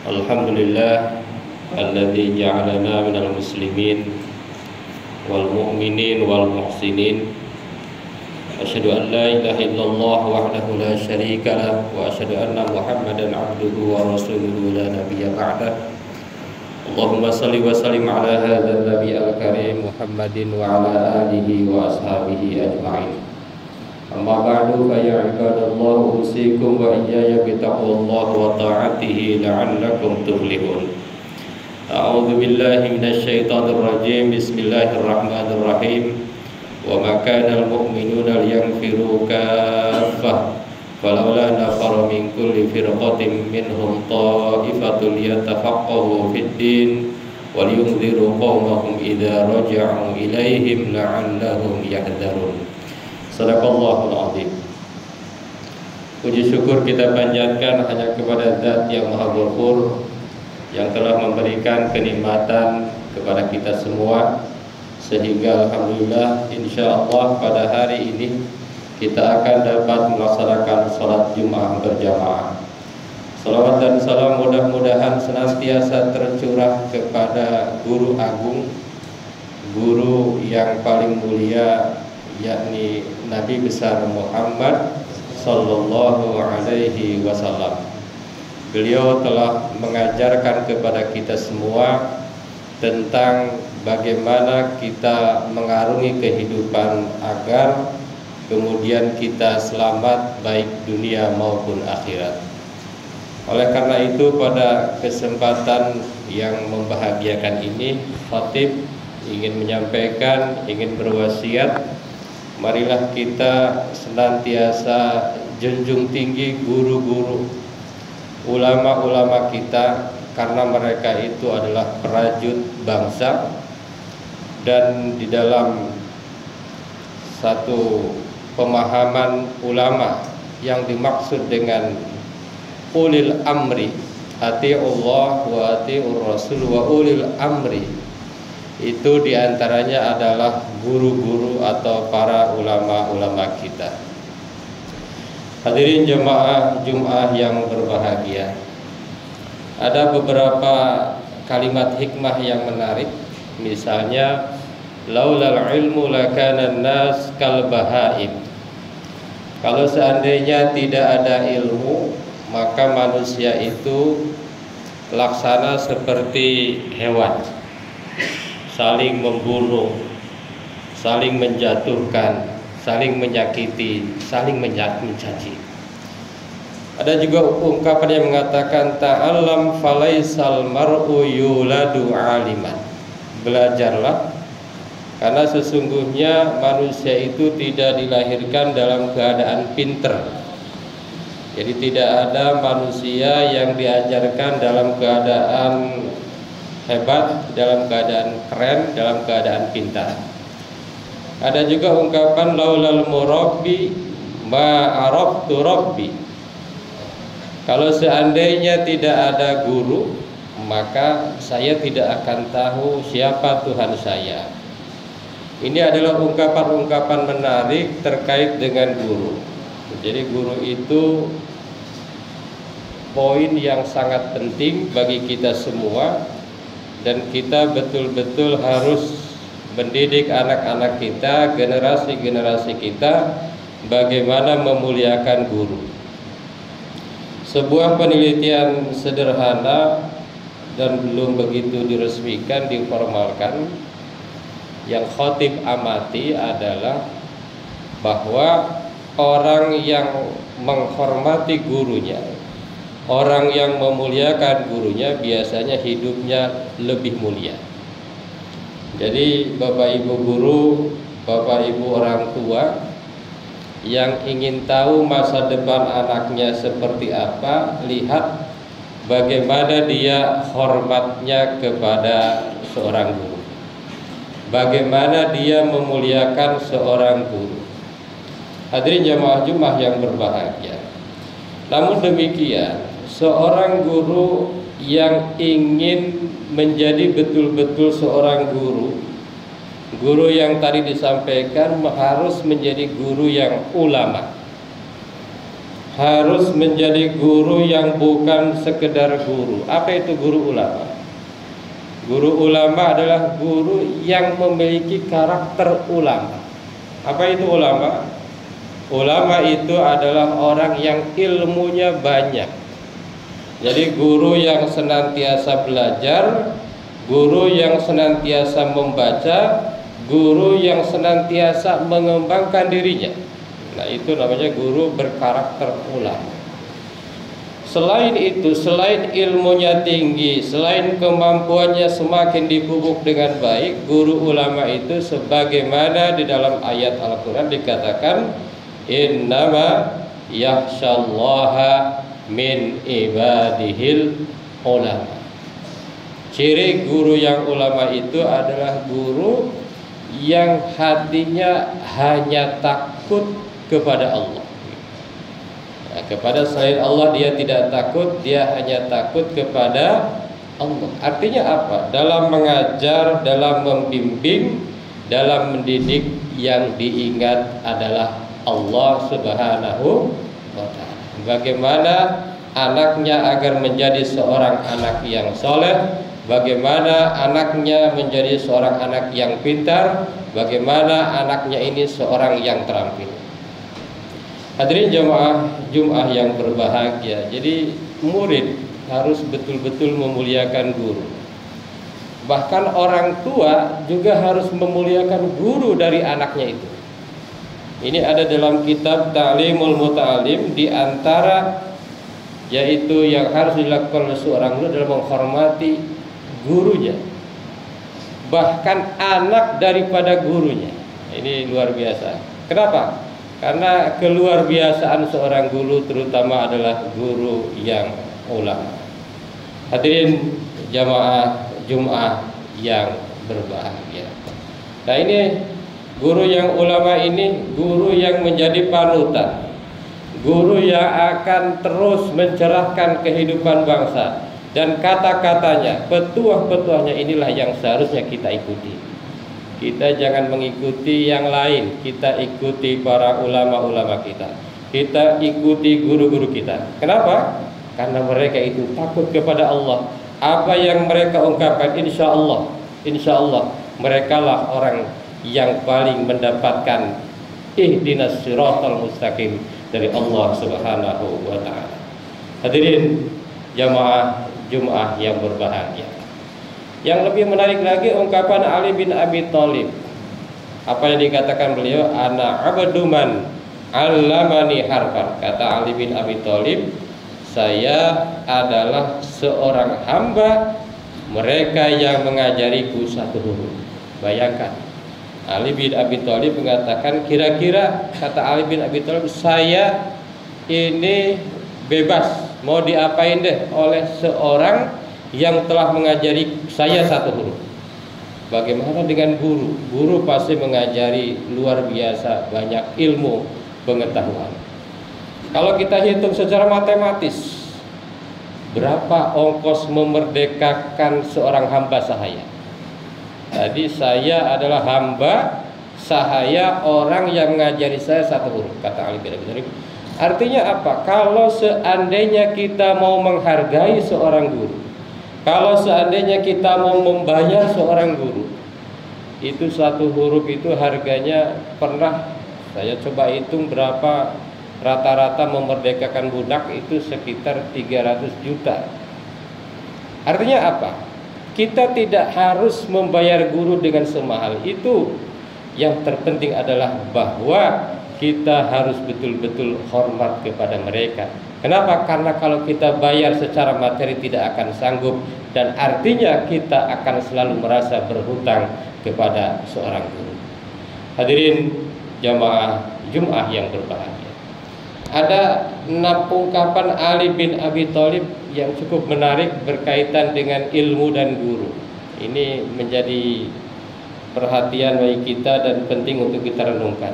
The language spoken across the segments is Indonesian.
Alhamdulillah alladzi ja'alana minal muslimin wal mu'minin wal muhsinin. Asyhadu an la ilaha illallah wahdahu la syarika lah wa asyhadu anna Muhammadan abduhu wa rasuluhu la nabiyya ba'dah. Allahumma salli wa sallim ala hadzal nabiyil karim Muhammadin wa ala alihi wa ashabihi ajma'in. Amma ba'du fa ya ibadallah usikum wa iyaya bittaqwallah wa ta'atihi la'allakum tuflihun. A'udzu billahi minasy syaithanir rajim. Bismillahirrahmanirrahim. Wa ma kana al-mu'minuna liyanfiru kaffah falawla nafara min kulli firqatin minhum ta'ifatun yatafaqqahu fid-din wa liyunziru qaumahum idza raja'u ilaihim la'allahum yahdharun. Sadaqallahul azim. Puji syukur kita panjatkan hanya kepada Zat yang Maha Ghafur, yang telah memberikan kenikmatan kepada kita semua, sehingga alhamdulillah insyaallah pada hari ini kita akan dapat melaksanakan salat Jumat berjamaah. Salawat dan salam mudah-mudahan senantiasa tercurah kepada guru agung, guru yang paling mulia, yakni Nabi besar Muhammad sallallahu alaihi wasallam. Beliau telah mengajarkan kepada kita semua tentang bagaimana kita mengarungi kehidupan agar kemudian kita selamat baik dunia maupun akhirat. Oleh karena itu pada kesempatan yang membahagiakan ini, khatib ingin menyampaikan, ingin berwasiat, marilah kita senantiasa junjung tinggi guru-guru, ulama-ulama kita, karena mereka itu adalah prajurit bangsa. Dan di dalam satu pemahaman ulama yang dimaksud dengan ulil amri, ati'ullah wa ati'ur rasul wa ulil amri, itu diantaranya adalah guru-guru atau para ulama-ulama kita. Hadirin jemaah Jumat yang berbahagia, ada beberapa kalimat hikmah yang menarik. Misalnya, laulal ilmu lakana nas kal bahaim. Kalau seandainya tidak ada ilmu, maka manusia itu laksana seperti hewan, saling membunuh, saling menjatuhkan, saling menyakiti, saling mencaci. Ada juga ungkapan yang mengatakan ta'allam falaisal mar'u yuladu aliman. Belajarlah, karena sesungguhnya manusia itu tidak dilahirkan dalam keadaan pinter. Jadi tidak ada manusia yang diajarkan dalam keadaan hebat, dalam keadaan keren, dalam keadaan pintar. Ada juga ungkapan laulal murabbi ma araftu rabbi. Kalau seandainya tidak ada guru, maka saya tidak akan tahu siapa Tuhan saya. Ini adalah ungkapan-ungkapan menarik terkait dengan guru. Jadi guru itu poin yang sangat penting bagi kita semua, dan kita betul-betul harus mendidik anak-anak kita, generasi-generasi kita, bagaimana memuliakan guru. Sebuah penelitian sederhana dan belum begitu diresmikan, diformalkan, yang khatib amati adalah bahwa orang yang menghormati gurunya, orang yang memuliakan gurunya, biasanya hidupnya lebih mulia. Jadi Bapak Ibu guru, Bapak Ibu orang tua yang ingin tahu masa depan anaknya seperti apa, lihat bagaimana dia hormatnya kepada seorang guru, bagaimana dia memuliakan seorang guru. Hadirin jamaah Jumat yang berbahagia, namun demikian, seorang guru yang ingin menjadi betul-betul seorang guru, Guru yang tadi disampaikan harus menjadi guru yang ulama, harus menjadi guru yang bukan sekedar guru. Apa itu guru ulama? Guru ulama adalah guru yang memiliki karakter ulama. Apa itu ulama? Ulama itu adalah orang yang ilmunya banyak. Jadi guru yang senantiasa belajar, guru yang senantiasa membaca, guru yang senantiasa mengembangkan dirinya. Nah, itu namanya guru berkarakter ulama. Selain itu, selain ilmunya tinggi, selain kemampuannya semakin dipupuk dengan baik, guru ulama itu sebagaimana di dalam ayat Al-Quran dikatakan, innama yakhsyallaha min ibadihil ulama. Ciri guru yang ulama itu adalah guru yang hatinya hanya takut kepada Allah. Nah, kepada selain Allah dia tidak takut, dia hanya takut kepada Allah. Artinya apa? Dalam mengajar, dalam membimbing, dalam mendidik, yang diingat adalah Allah Subhanahu wa ta'ala. Bagaimana anaknya agar menjadi seorang anak yang soleh, bagaimana anaknya menjadi seorang anak yang pintar, bagaimana anaknya ini seorang yang terampil. Hadirin jamaah Jumat yang berbahagia. Jadi murid harus betul-betul memuliakan guru. Bahkan orang tua juga harus memuliakan guru dari anaknya itu. Ini ada dalam kitab Ta'limul Muta'alim, di antara yaitu yang harus dilakukan oleh seorang guru adalah menghormati gurunya, bahkan anak daripada gurunya. Ini luar biasa. Kenapa? Karena keluar biasaan seorang guru, terutama adalah guru yang ulama. Hadirin jamaah Jumat yang berbahagia. Nah, ini guru yang ulama ini guru yang menjadi panutan, guru yang akan terus mencerahkan kehidupan bangsa. Dan kata-katanya, petuah-petuahnya inilah yang seharusnya kita ikuti. Kita jangan mengikuti yang lain, kita ikuti para ulama-ulama kita. Kita ikuti guru-guru kita. Kenapa? Karena mereka itu takut kepada Allah. Apa yang mereka ungkapkan, insya Allah mereka lah orang yang paling mendapatkan ihdinas siratal mustaqim dari Allah Subhanahu wa ta'ala. Hadirin jamaah Jumat yang berbahagia. Yang lebih menarik lagi ungkapan Ali bin Abi Thalib. Apa yang dikatakan beliau? Ana abduman allamani harfan. Kata Ali bin Abi Thalib, saya adalah seorang hamba mereka yang mengajariku satu huruf. Bayangkan, Ali bin Abi Thalib mengatakan, kira-kira kata Ali bin Abi Thalib, saya ini bebas mau diapain deh oleh seorang yang telah mengajari saya satu huruf. Bagaimana dengan guru? Guru pasti mengajari luar biasa banyak ilmu pengetahuan. Kalau kita hitung secara matematis, berapa ongkos memerdekakan seorang hamba sahaya? Tadi saya adalah hamba sahaya orang yang mengajari saya satu huruf, kata Ali bin Abi Thalib. Artinya apa? Kalau seandainya kita mau menghargai seorang guru, kalau seandainya kita mau membayar seorang guru, itu satu huruf itu harganya, pernah saya coba hitung berapa rata-rata memerdekakan budak itu sekitar 300 juta. Artinya apa? Kita tidak harus membayar guru dengan semahal itu. Yang terpenting adalah bahwa kita harus betul-betul hormat kepada mereka. Kenapa? Karena kalau kita bayar secara materi tidak akan sanggup, dan artinya kita akan selalu merasa berhutang kepada seorang guru. Hadirin jamaah Jumat yang berbahagia. Ada 6 ungkapan Ali bin Abi Thalib yang cukup menarik berkaitan dengan ilmu dan guru. Ini menjadi perhatian bagi kita dan penting untuk kita renungkan.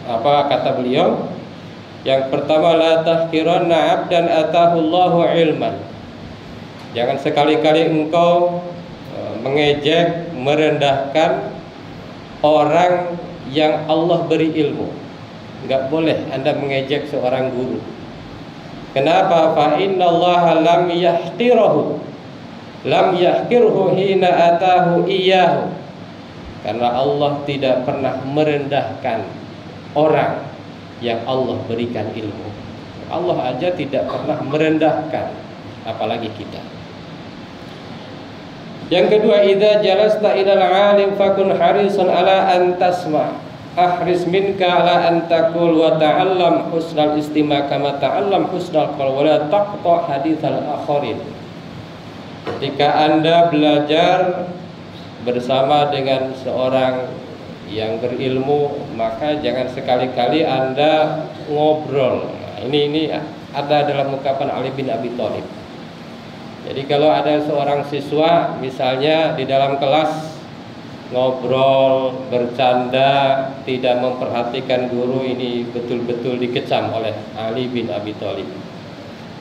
Apa kata beliau? Yang pertama, la tahqiranna 'abdan atahullahu ilman. Jangan sekali-kali engkau mengejek, merendahkan orang yang Allah beri ilmu. Enggak boleh Anda mengejek seorang guru. Kenapa? Fa innallaha lam yahqirhu hina atahu iyyahu. Karena Allah tidak pernah merendahkan orang yang Allah berikan ilmu. Allah aja tidak pernah merendahkan, apalagi kita. Yang kedua, idza jalasta ilal alim fakun harisan ala an tasma. Ahris minka ala an taqul wa ta'allam husnal istima' kama ta'allam husnal qaul wa la taqta haditsal akharin. Ketika Anda belajar bersama dengan seorang yang berilmu, maka jangan sekali-kali Anda ngobrol. Ini ada dalam ungkapan Ali bin Abi Thalib. Jadi kalau ada seorang siswa misalnya di dalam kelas ngobrol, bercanda, tidak memperhatikan guru, ini betul-betul dikecam oleh Ali bin Abi Thalib.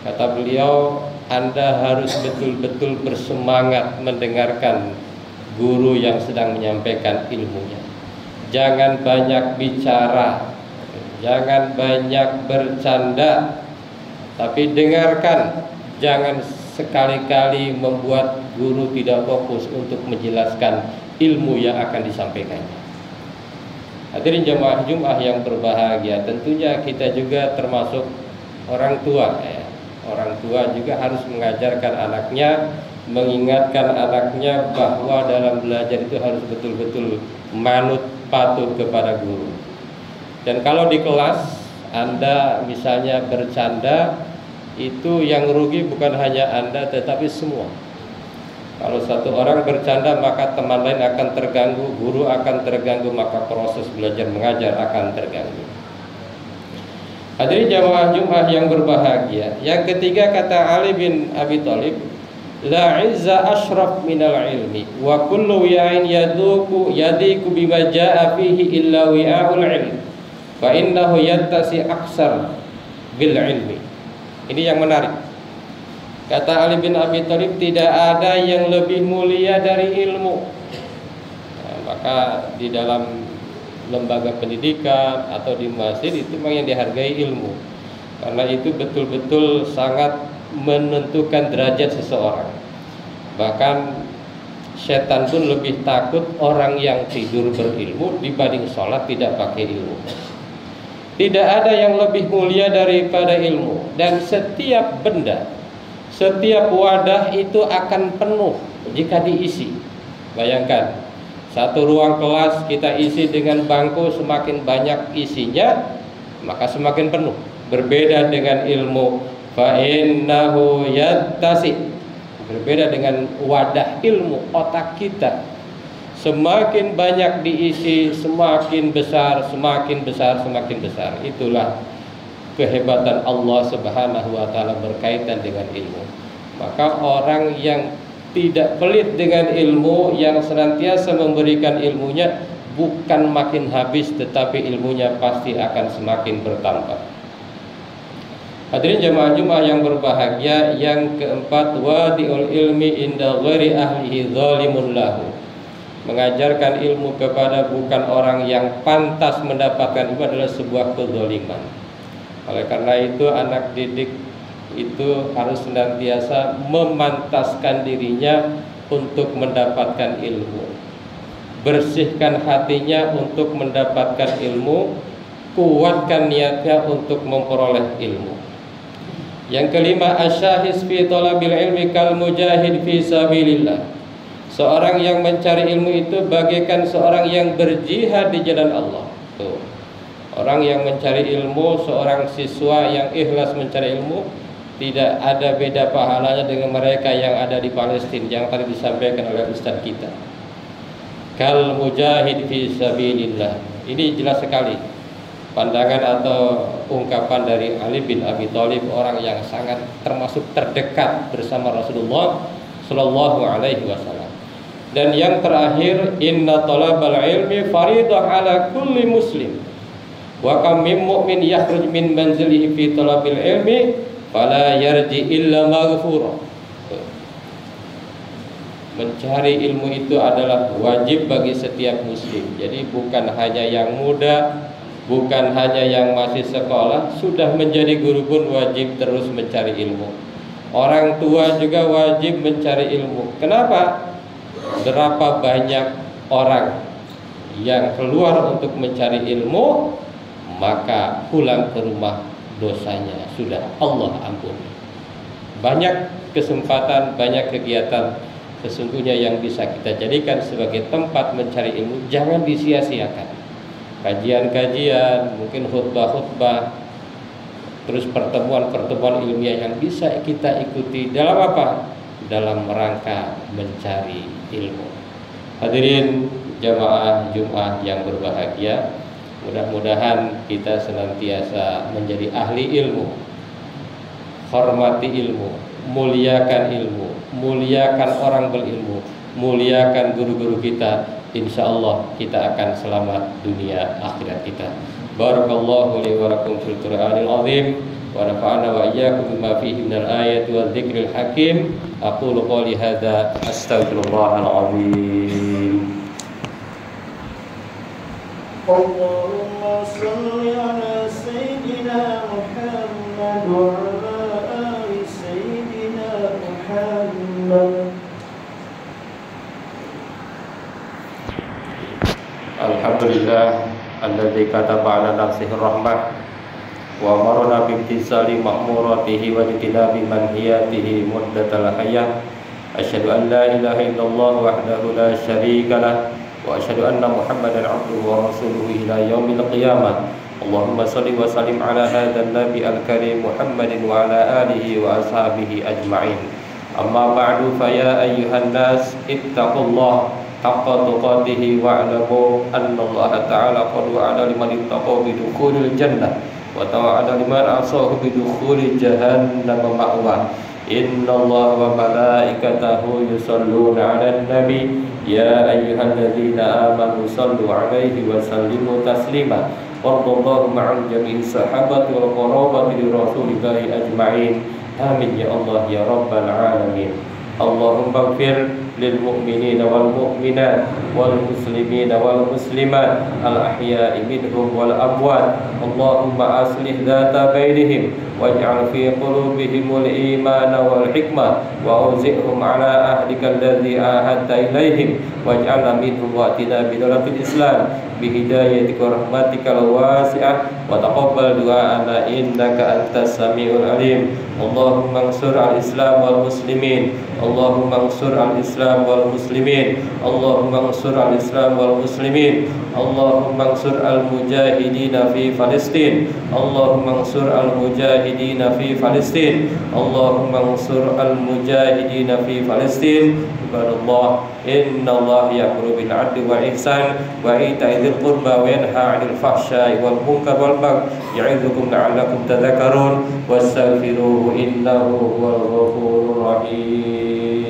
Kata beliau, Anda harus betul-betul bersemangat mendengarkan guru yang sedang menyampaikan ilmunya. Jangan banyak bicara, jangan banyak bercanda, tapi dengarkan. Jangan sekali-kali membuat guru tidak fokus untuk menjelaskan ilmu yang akan disampaikannya. Hadirin jamaah Jumat yang berbahagia, tentunya kita juga termasuk orang tua ya. Orang tua juga harus mengajarkan anaknya, mengingatkan anaknya bahwa dalam belajar itu harus betul-betul manut patuh kepada guru. Dan kalau di kelas Anda misalnya bercanda, itu yang rugi bukan hanya Anda tetapi semua. Kalau satu orang bercanda maka teman lain akan terganggu, guru akan terganggu, maka proses belajar mengajar akan terganggu. Hadirin jamaah Jumat yang berbahagia, yang ketiga kata Ali bin Abi Thalib, la izza ashraf minal ilmi wa kullu wi'ain yadiku bima jaa fihi illa wi'aul ilm fa innahu yattasi aksar bil ilmi. Ini yang menarik. Kata Ali bin Abi Thalib, tidak ada yang lebih mulia dari ilmu. Nah, maka di dalam lembaga pendidikan atau di masjid itu memang yang dihargai ilmu. Karena itu betul-betul sangat menentukan derajat seseorang. Bahkan setan pun lebih takut orang yang tidur berilmu dibanding sholat tidak pakai ilmu. Tidak ada yang lebih mulia daripada ilmu. Dan setiap benda, setiap wadah itu akan penuh jika diisi. Bayangkan, satu ruang kelas kita isi dengan bangku, semakin banyak isinya maka semakin penuh. Berbeda dengan ilmu, fa innahu yattasi. Berbeda dengan wadah ilmu, otak kita semakin banyak diisi, semakin besar, semakin besar, semakin besar. Itulah kehebatan Allah Subhanahu wa taala berkaitan dengan ilmu. Maka orang yang tidak pelit dengan ilmu, yang senantiasa memberikan ilmunya, bukan makin habis tetapi ilmunya pasti akan semakin bertambah. Hadirin jamaah Jumat yang berbahagia, yang keempat, wadi'ul ilmi inda ghairi ahlihi zalimun lahu. Mengajarkan ilmu kepada bukan orang yang pantas mendapatkan ilmu adalah sebuah kezaliman. Oleh karena itu anak didik itu harus senantiasa memantaskan dirinya untuk mendapatkan ilmu. Bersihkan hatinya untuk mendapatkan ilmu, kuatkan niatnya untuk memperoleh ilmu. Yang kelima, asyahis fi talabil ilmi kal mujahid fi sabilillah. Seorang yang mencari ilmu itu bagaikan seorang yang berjihad di jalan Allah. Tuh. Orang yang mencari ilmu, seorang siswa yang ikhlas mencari ilmu, tidak ada beda pahalanya dengan mereka yang ada di Palestina yang tadi disampaikan oleh Ustaz kita. Kal mujahid fi sabilillah. Ini jelas sekali pandangan atau ungkapan dari Ali bin Abi Thalib, orang yang sangat termasuk terdekat bersama Rasulullah Sallallahu Alaihi Wasallam. Dan yang terakhir, inna talabal ilmi faridah ala kulli muslim. Wa kam min mu'min yakhruj min manzilihi fi talabil ilmi fala yarji illa maghfura. Mencari ilmu itu adalah wajib bagi setiap muslim. Jadi bukan hanya yang muda, bukan hanya yang masih sekolah, sudah menjadi guru pun wajib terus mencari ilmu. Orang tua juga wajib mencari ilmu. Kenapa? Berapa banyak orang yang keluar untuk mencari ilmu, maka pulang ke rumah dosanya sudah Allah ampuni. Banyak kesempatan, banyak kegiatan sesungguhnya yang bisa kita jadikan sebagai tempat mencari ilmu, jangan disia-siakan. Kajian-kajian, mungkin khutbah-khutbah, terus pertemuan-pertemuan ilmiah yang bisa kita ikuti dalam apa? Dalam rangka mencari ilmu. Hadirin jamaah Jumat yang berbahagia, mudah-mudahan kita senantiasa menjadi ahli ilmu, hormati ilmu, muliakan ilmu, muliakan orang berilmu, muliakan guru-guru kita. Insya Allah kita akan selamat dunia akhirat kita. Barakallahu li wa lakum fil Qur'anil azim wa nafa'ana wa iyyakum bima fihi minal ayati wa dzikril hakim. Aqulu qouli hadza astaghfirullahal azim. Allahumma shalli ala sayyidina Muhammad wa ala ali sayyidina Muhammad. Alhamdulillah alladzi kataba ala nafsihi rahmah wa amarna bi imtisali ma'muratihi wa ijtinabi manhiyatihi muddatal hayah. Asyhadu an la ilaha illallah wahdahu la syarika lah wa asyhadu anna Muhammadan abduhu wa rasuluhu ila yaumil qiyamah. Allahumma shalli wa sallim ala hadzal nabi al-karim Muhammadin wa ala alihi wa ashabihi ajma'in. Amma ba'du, fa ya ayyuhan nas ittaqullah haqqa tuqatih wa'lamu anna Allah ta'ala qad wa'ada liman ittaqa bidukhulil jannah wa ta'ala liman asahu bidukhulil jahannam ma'wa. Inna Allah wa malaikatahu yusalluna 'alan nabi ya ayyuhalladzina amanu sallu 'alaihi wa sallimu taslima. Warḍallahu ma'al jami'i sahabati wal qarabati li rasulillahi ajma'in. Amin ya Allah ya rabbal alamin. Allahumma ighfir lil mu'minina wal mu'minat wal muslimina wal muslimat al ahya'i minhum wal amwat. Allahumma aslih dhata bainihim waj'al fi qulubihimul imana wal hikmah wa auzi'hum ala ahdika alladhi ahadta ilaihim waj'alna minhum wa'tina bidalatil islam bihidayatika wa rahmatikal wasi'ah wa taqabbal du'ana innaka antas samiul alim. Allahumma ansur al-islam wal muslimin. Allahumma ansur al-islam wal muslimin. Allahumma ansur al-islam wal muslimin. Allahumma ansur al-mujahidina fi Palestin. Allahumma ansur al-mujahidina fi Palestin. Allahumma ansur al-mujahidina fi Palestin. Ibadallah, innallaha ya'muru bil 'adli wal ihsan wa ita'i dzil qurba wa yanha 'anil fahsya'i wal munkar wal baghi ya'idzukum la'allakum tadhakkarun wastaghfiruhu innahu huwal ghafurur rahim.